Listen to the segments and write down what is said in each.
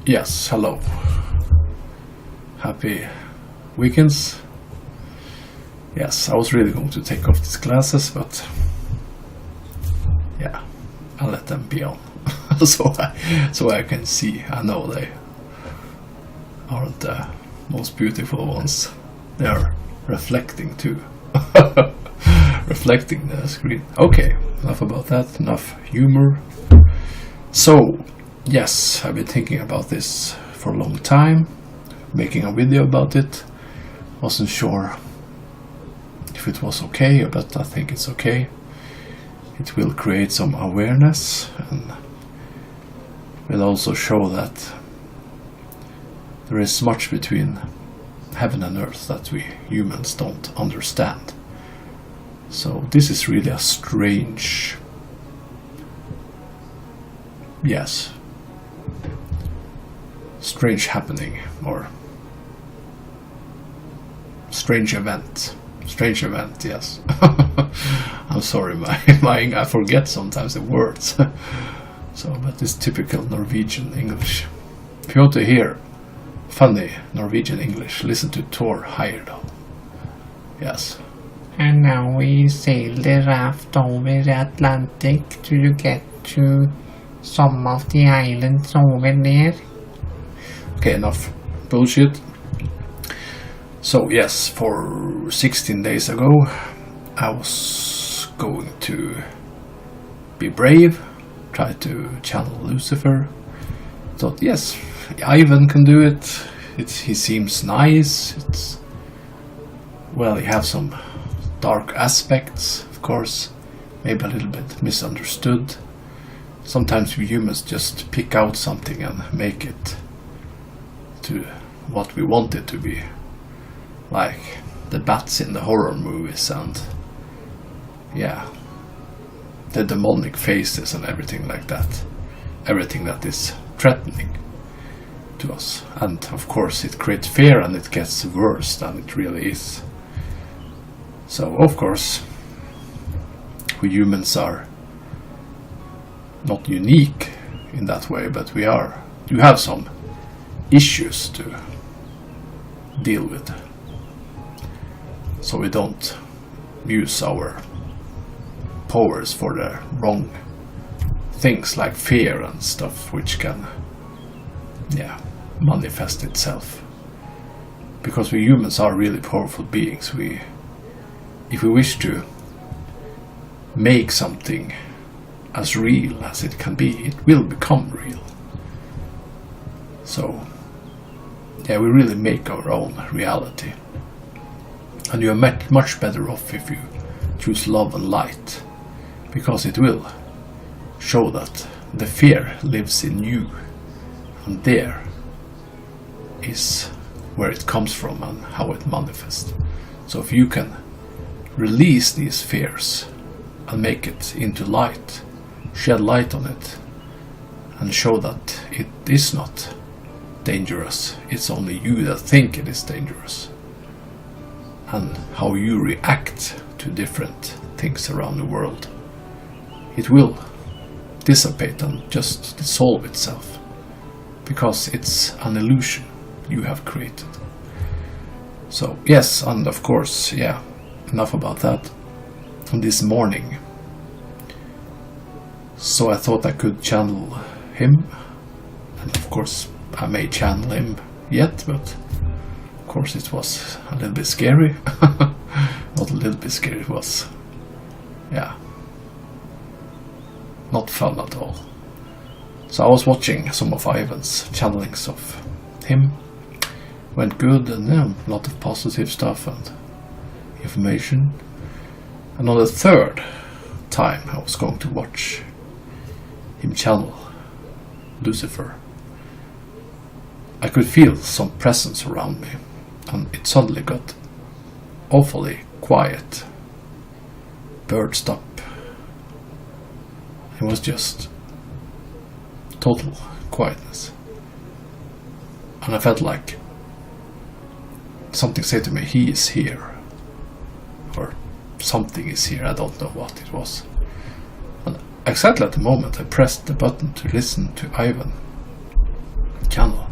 Yes, hello. Happy weekends. Yes, I was really going to take off these glasses, but yeah, I'll let them be on so I can see. I know they aren't the most beautiful ones. They are reflecting too. Reflecting the screen. Okay, enough about that, enough humor. So, yes, I've been thinking about this for a long time, making a video about it. Wasn't sure if it was okay, but I think it's okay. It will create some awareness and will also show that there is much between heaven and earth that we humans don't understand. So this is really a strange, strange happening, or strange event, yes. I'm sorry, I forget sometimes the words. So, but it's typical Norwegian English. If you want to hear funny Norwegian English, listen to Thor Heyerdahl. Yes. And now we sail the raft over the Atlantic to get to some of the islands over there. Okay, enough bullshit. So yes, for 16 days ago I was going to be brave, try to channel Lucifer. Thought, yes, Ivan can do it. He seems nice. Well, he has some dark aspects, of course, maybe a little bit misunderstood. Sometimes we humans just pick out something and make it to what we want it to be, like the bats in the horror movies and the demonic faces and everything like that, everything that is threatening to us. And of course it creates fear and it gets worse than it really is. So of course we humans are not unique in that way, but we have some issues to deal with, so we don't use our powers for the wrong things like fear and stuff, which can manifest itself, because we humans are really powerful beings. If we wish to make something as real as it can be, it will become real. So we really make our own reality, and you are much better off if you choose love and light, because it will show that the fear lives in you, and there is where it comes from and how it manifests. So if you can release these fears and make it into light, shed light on it, and show that it is not dangerous, it's only you that think it is dangerous, and how you react to different things around the world, it will dissipate and just dissolve itself, because it's an illusion you have created. So yes, and of course, enough about that. And this morning, so I thought I could channel him, and of course I may channel him yet, but of course it was a little bit scary. Not a little bit scary, it was not fun at all. So I was watching some of Ivan's channelings of him. Went good, and a lot of positive stuff and information. And on the third time I was going to watch him channel Lucifer, I could feel some presence around me, and it suddenly got awfully quiet. Birds stopped. It was just total quietness, and I felt like something said to me, he is here, or something is here. I don't know what it was. And exactly at the moment I pressed the button to listen to Ivan channel,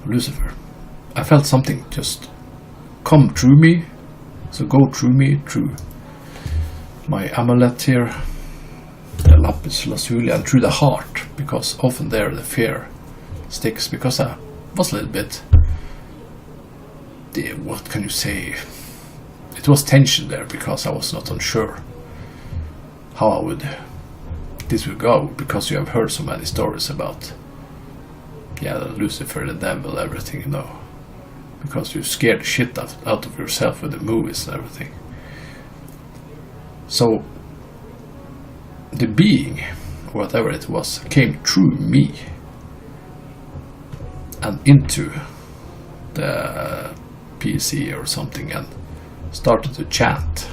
Lucifer. I felt something just come through me, so go through me, through my amulet here, the lapis lazuli, and through the heart, because often there the fear sticks, because I was a little bit, what can you say, it was tension there, because I was not unsure how this would go, because you have heard so many stories about, Lucifer, the devil, everything, because you scared the shit out of yourself with the movies and everything. So the being, whatever it was, came through me and into the PC or something and started to chant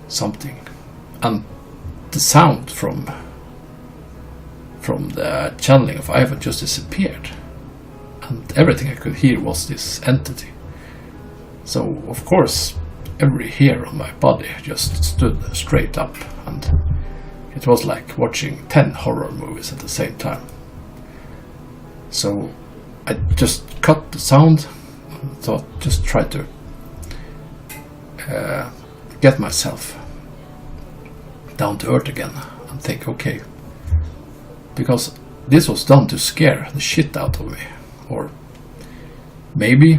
something, and the sound from the channeling of Ivan just disappeared, and everything I could hear was this entity. So of course every hair on my body just stood straight up, and it was like watching 10 horror movies at the same time. So I just cut the sound and thought, just try to get myself down to earth again and think, okay, because this was done to scare the shit out of me, or maybe,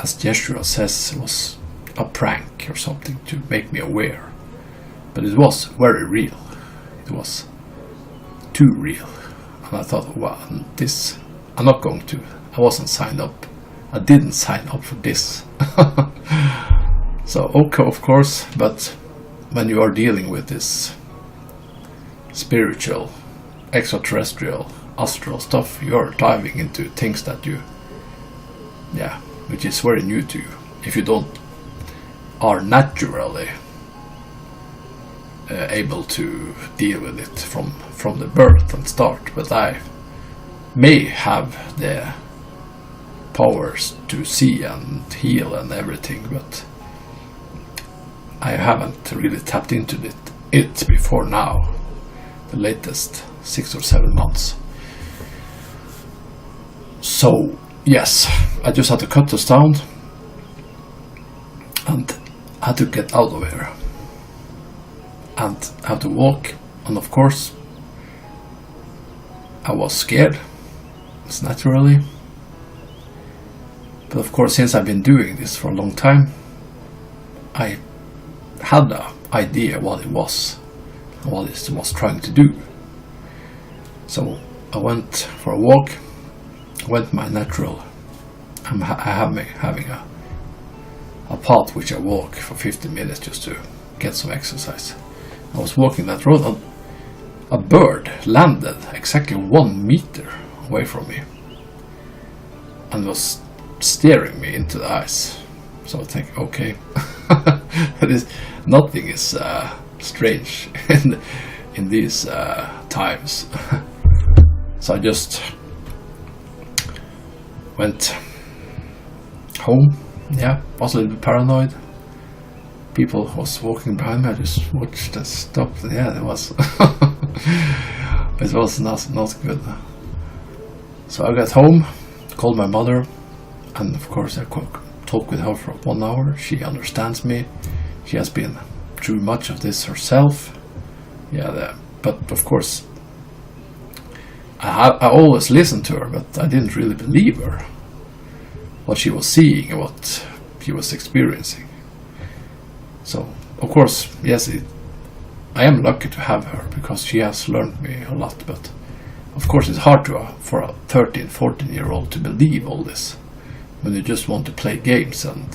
as Jeshua says, it was a prank or something to make me aware, but it was very real. It was too real, and I thought, wow, this, I'm not going to, I wasn't signed up, I didn't sign up for this. So okay, of course, but when you are dealing with this spiritual, extraterrestrial, astral stuff, you are diving into things that you, which is very new to you, if you don't are naturally able to deal with it from the birth and start. But I may have the powers to see and heal and everything, but I haven't really tapped into it before now, the latest 6 or 7 months. So yes, I just had to cut the sound and I had to get out of here and I had to walk, and of course I was scared, it's naturally, but of course since I've been doing this for a long time, I had an idea what it was and what it was trying to do. So I went for a walk, went my natural, I'm having a path which I walk for 15 minutes just to get some exercise. I was walking that road and a bird landed exactly 1 meter away from me and was staring me into the eyes. So I think, okay, nothing is strange in these times. So I just went home. Was a little bit paranoid. People was walking behind me. I just watched and stopped. It was it was not good. So I got home, called my mother, and of course I talked with her for 1 hour. She understands me. She has been through much of this herself. But of course I always listened to her, but I didn't really believe her, what she was seeing and what she was experiencing. So of course, yes, I am lucky to have her because she has learned me a lot, but of course it's hard for a 13-14-year-old to believe all this when you just want to play games and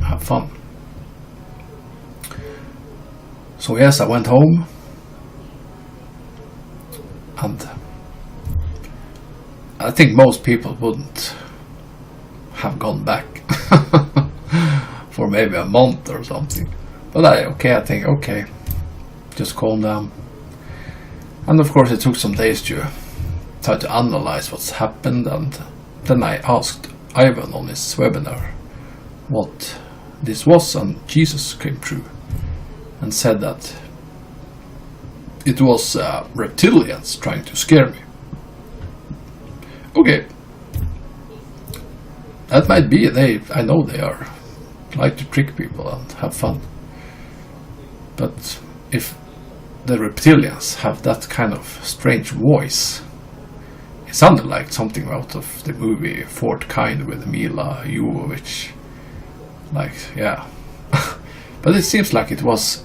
have fun. So yes, I went home and I think most people wouldn't have gone back for maybe a month or something. But I think, okay, just calm down. And of course it took some days to try to analyze what's happened, and then I asked Ivan on his webinar what this was, and Jesus came through and said that it was reptilians trying to scare me. Okay. That might be. I know they are like to trick people and have fun. But if the reptilians have that kind of strange voice, it sounded like something out of the movie Fourth Kind with Mila Jovovich. Like, yeah. But it seems like it was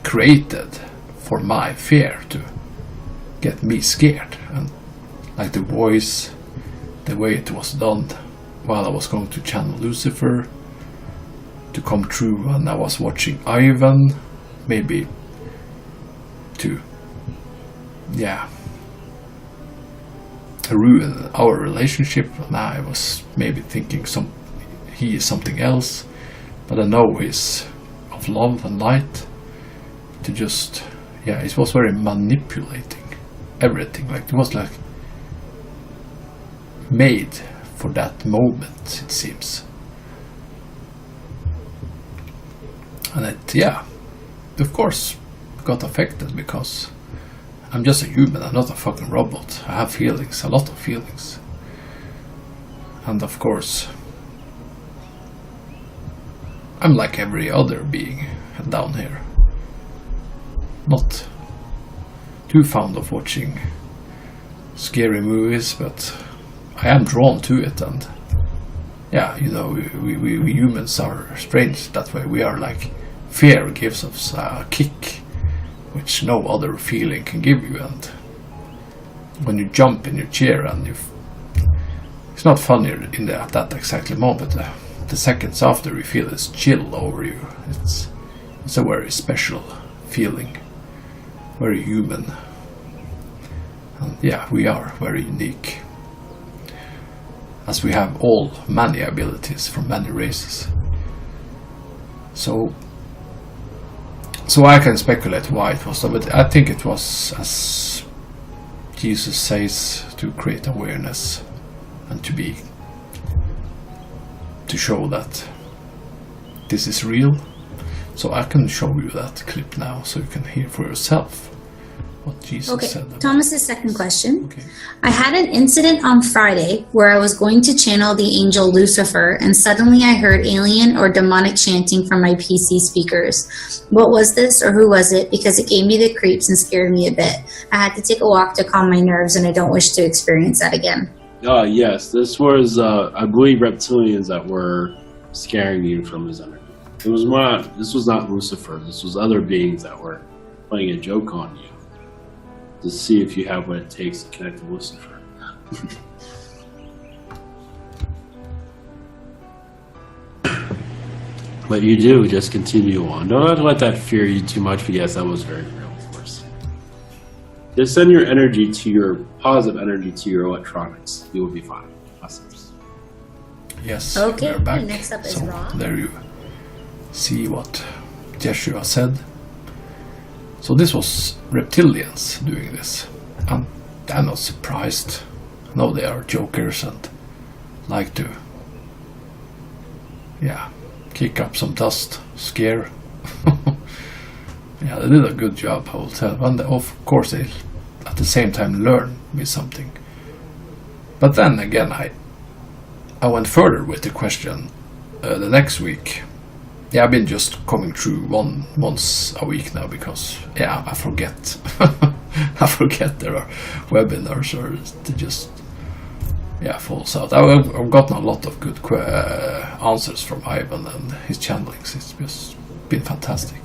created for my fear to get me scared. And like the voice, the way it was done while I was going to channel Lucifer to come true when I was watching Ivan, maybe to, yeah, ruin our relationship. And I was maybe thinking he is something else, but I know he's of love and light. To just, yeah, it was very manipulating everything. Like it was like made for that moment, it seems. And it, yeah, of course got affected because I'm just a human, I'm not a fucking robot. I have feelings, a lot of feelings. And of course I'm like every other being down here. Not too fond of watching scary movies, but I am drawn to it. And yeah, you know, we humans are strange that way. We are like, fear gives us a kick which no other feeling can give you. And when you jump in your chair and it's not funny in at that exactly moment, the seconds after you feel this chill over you. It's a very special feeling, very human. And yeah, we are very unique, as we have all many abilities from many races. So I can speculate why it was, but I think it was, as Jesus says, to create awareness and to show that this is real. So I can show you that clip now so you can hear for yourself what Jesus said. Thomas's second question. Okay. I had an incident on Friday where I was going to channel the angel Lucifer, and suddenly I heard alien or demonic chanting from my PC speakers. What was this, or who was it? Because it gave me the creeps and scared me a bit. I had to take a walk to calm my nerves, and I don't wish to experience that again. Yes, this was, I believe, reptilians that were scaring you from his energy. This was not Lucifer. This was other beings that were playing a joke on you to see if you have what it takes to connect to Lucifer. But you do, just continue on. Don't let that fear you too much, but yes, that was very real, of course. Just send your energy to your positive energy to your electronics. You will be fine. Awesome. Yes, Okay, we're back. next up is So Ra. there you see what Jeshua said. So this was reptilians doing this, and I'm not surprised. I know they are jokers and like to, yeah, kick up some dust, scare. Yeah, they did a good job, I will tell. And of course they at the same time learn me something. But then again, I went further with the question the next week. Yeah, I've been just coming through once a week now because, yeah, I forget. I forget there are webinars or it just, yeah, falls out. I've gotten a lot of good answers from Ivan and his channelings. It's just been fantastic.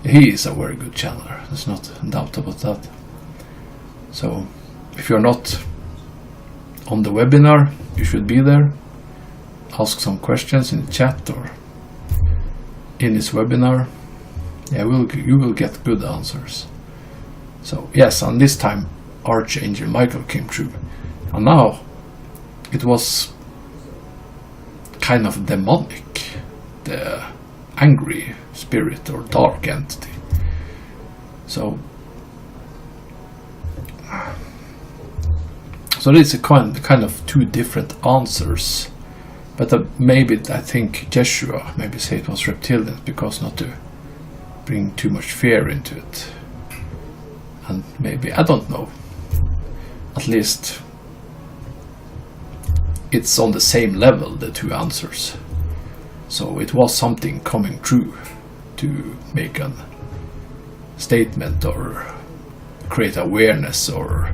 He is a very good channeler. There's not a doubt about that. So, if you're not on the webinar, you should be there. Ask some questions in the chat or in this webinar. Yeah, you will get good answers. So yes, and this time Archangel Michael came through, and now it was kind of demonic, the angry spirit or dark entity. So it's a kind of two different answers. But maybe I think Jeshua maybe say it was reptilians because not to bring too much fear into it. And maybe, I don't know. At least it's on the same level, the two answers. So it was something coming true to make a statement or create awareness or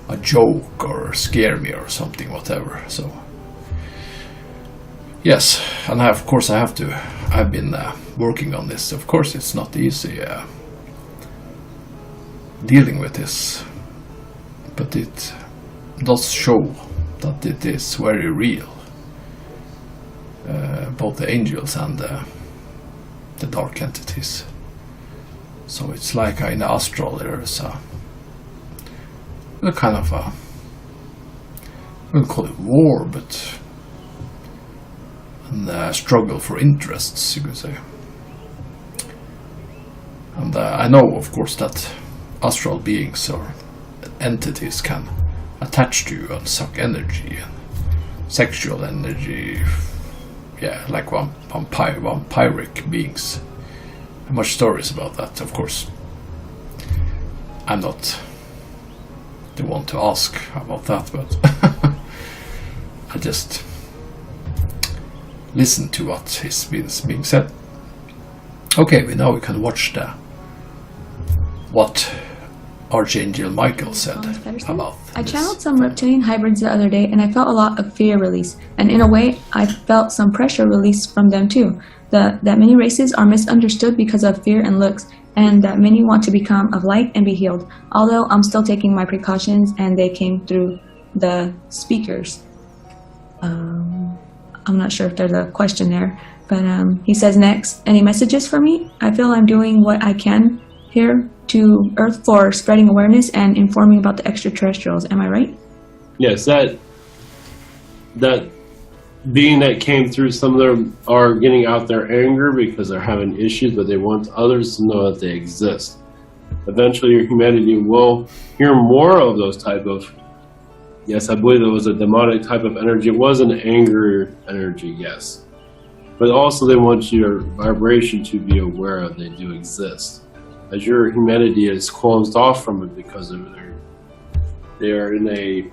a joke or scare me or something, whatever. So yes, and of course I've been working on this. Of course it's not easy dealing with this, but it does show that it is very real, both the angels and the dark entities. So it's like in astral there's a kind of I wouldn't call it war, but a struggle for interests, you could say. And I know, of course, that astral beings or entities can attach to you and suck energy and sexual energy, like vampiric beings. Much stories about that, of course. I'm not the one to ask about that, but I just listen to what is being said. Okay, now we can watch what Archangel Michael said about I channeled some reptilian hybrids the other day, and I felt a lot of fear release, and in a way I felt some pressure release from them too. That many races are misunderstood because of fear and looks, and that many want to become of light and be healed, although I'm still taking my precautions, and they came through the speakers. I'm not sure if there's a question there, but he says next, any messages for me? I feel I'm doing what I can here to Earth for spreading awareness and informing about the extraterrestrials. Am I right? Yes, that being that came through, some of them are getting out their anger because they're having issues, but they want others to know that they exist. Eventually your humanity will hear more of those type of, yes, I believe it was a demonic type of energy. It was an anger energy, yes. But also they want your vibration to be aware of they do exist. As your humanity is closed off from it because of they are in a,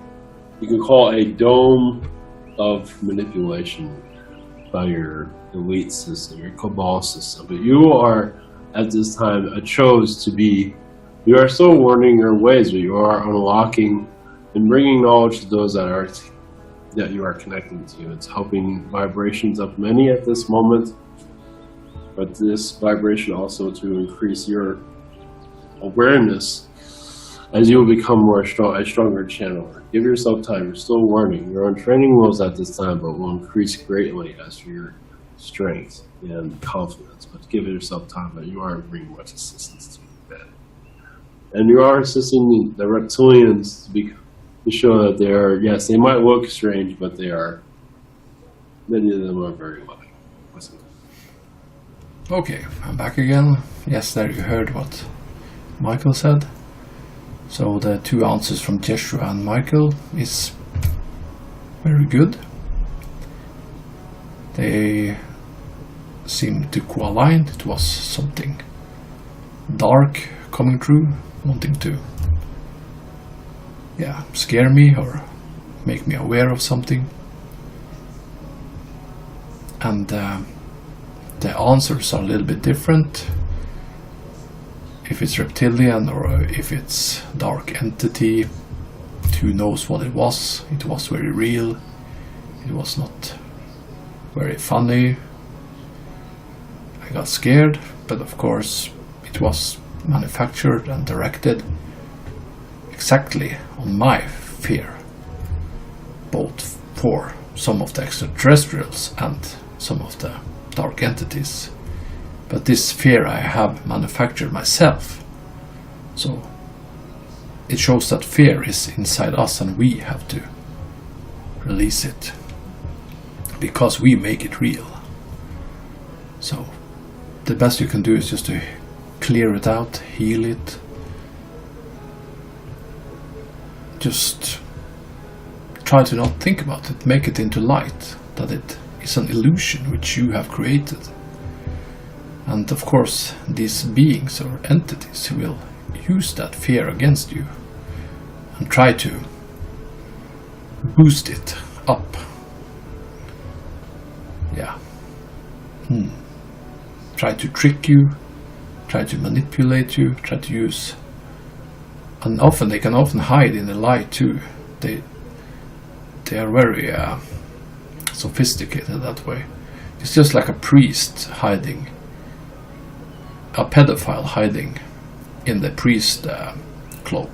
you can call it a dome of manipulation by your elite system, your cabal system. But you are, at this time, chose to be, you are still warning your ways, but you are unlocking and bringing knowledge to those that you are connecting to. It's helping vibrations up many at this moment, but this vibration also to increase your awareness as you will become a stronger channeler. Give yourself time. You're still learning. You're on training wheels at this time, but will increase greatly as for your strength and confidence. But give yourself time, but you are bringing much assistance to that. And you are assisting the reptilians to show that they are, yes, they might look strange, but they are, many of them are very loving. Listen. Okay, I'm back again. Yes, there you heard what Michael said. So the two answers from Jeshua and Michael is very good. They seem to co-align. It was something dark coming through, wanting to scare me or make me aware of something. And the answers are a little bit different. If it's reptilian or if it's dark entity, who knows what it was. It was very real. It was not very funny. I got scared, but of course it was manufactured and directed exactly on my fear, both for some of the extraterrestrials and some of the dark entities. But this fear I have manufactured myself. So it shows that fear is inside us and we have to release it because we make it real. So the best you can do is just to clear it out, heal it. Just try to not think about it, make it into light, that it is an illusion which you have created. And of course these beings or entities will use that fear against you and try to boost it up. Yeah. Try to trick you, try to manipulate you, try to use. And often they can hide in the light too. They are very sophisticated that way. It's just like a priest hiding, a pedophile hiding in the priest cloak.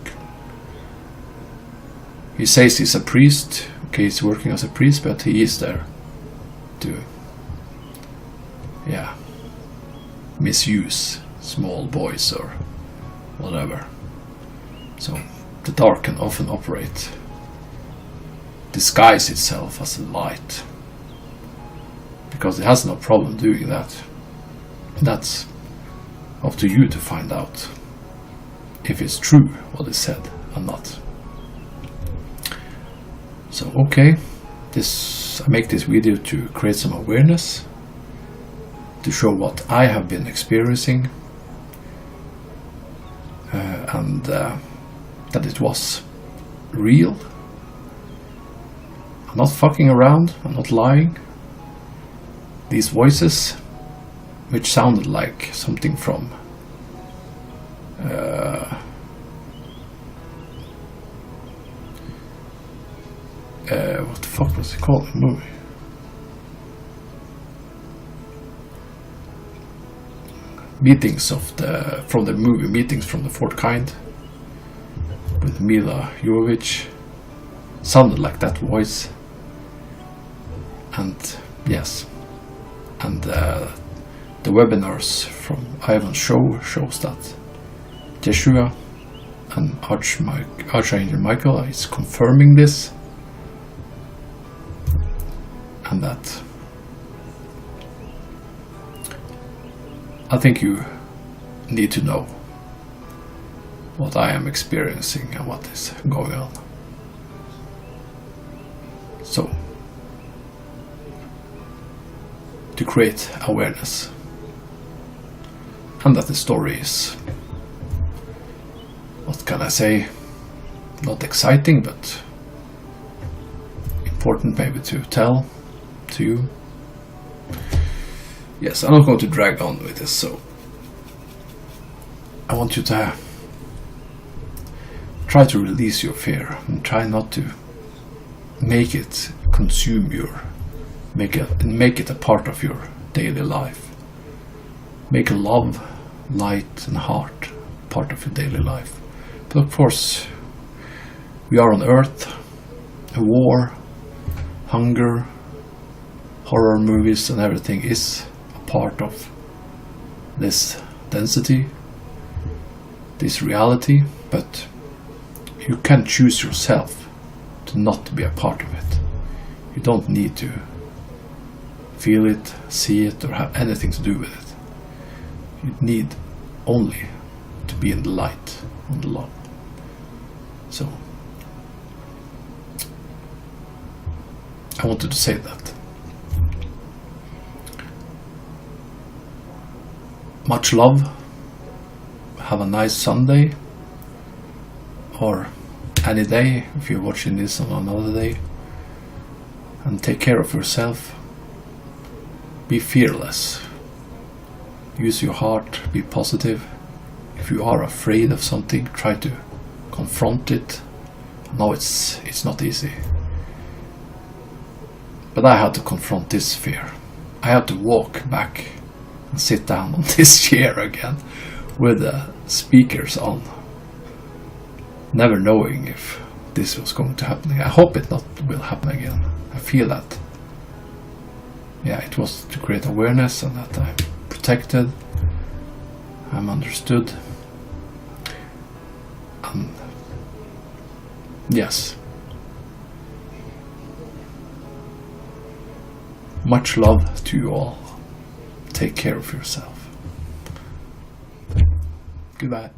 He says he's a priest, okay, he's working as a priest, but he is there to, yeah, misuse small boys or whatever. So the dark can often disguise itself as a light, because it has no problem doing that. That's up to you to find out if it's true what is said or not. So okay, I make this video to create some awareness, to show what I have been experiencing, and that it was real. I'm not fucking around, I'm not lying. These voices, which sounded like something from what the fuck was it called, the movie? From the movie Meetings from the Fourth Kind with Mila Jovovich, sounded like that voice. And yes, and the webinars from Ivan's show shows that Yeshua and Archangel Michael is confirming this, and that I think you need to know what I am experiencing and what is going on. So, to create awareness, and that the story is, what can I say, not exciting but important maybe to tell to you. Yes, I'm not going to drag on with this, so I want you to try to release your fear and try not to make it consume make it a part of your daily life. Make love, light and heart part of your daily life. But of course, we are on Earth, a war, hunger, horror movies and everything is a part of this density, this reality, but you can choose yourself to not be a part of it. You don't need to feel it, see it, or have anything to do with it. You need only to be in the light and the love. So, I wanted to say that. Much love. Have a nice Sunday, or any day if you're watching this on another day, and take care of yourself. Be fearless. Use your heart, be positive. If you are afraid of something, try to confront it. No, it's not easy. But I had to confront this fear. I had to walk back and sit down on this chair again with the speakers on, never knowing if this was going to happen again. I hope it not will happen again. I feel that, yeah, it was to create awareness and that I'm protected, I'm understood, and yes, much love to you all. Take care of yourself. Goodbye.